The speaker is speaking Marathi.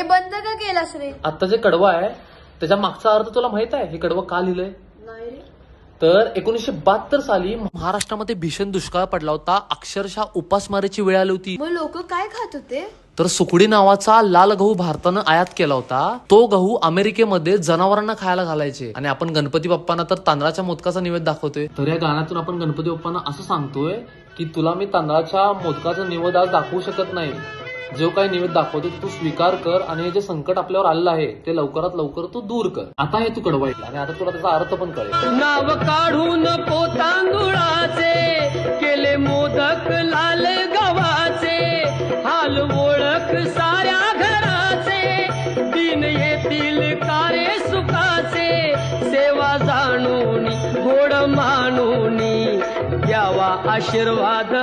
बंद का केलास रे? आता जे कडवं आहे त्याच्या मागचा अर्थ तुला माहित आहे? हे कडवं का लिहिलंय? तर 1972 साली महाराष्ट्रामध्ये भीषण दुष्काळ पडला होता. अक्षरशः उपासमारीची वेळ आली होती. मग लोक काय खात होते? तर सुकडी नावाचा लाल गहू भारतानं आयात केला होता. तो गहू अमेरिकेमध्ये जनावरांना खायला घालायचे. आणि आपण गणपती बाप्पांना तर तांदळाच्या मोदकाचा निवेद दाखवतोय. तर या गाण्यातून आपण गणपती बाप्पांना असं सांगतोय की तुला मी तांदळाच्या मोदकाचा निवेद आज दाखवू शकत नाही. जो काही निवेद दाखवतो तू स्वीकार कर आणि हे जे संकट आपल्यावर आलेलं आहे ते लवकरात लवकर तू दूर कर. आता हे तू कडवं ऐकलं आणि आता तुला त्याचा अर्थ पण कळेल. नाव काढून पोतांदुळाचे केले मोदक लाल गव्हाचे, हाल ओळख साऱ्या घराचे, दिन येतील कारे सुखाचे, सेवा जाणून गोड मानून द्यावा आशीर्वाद.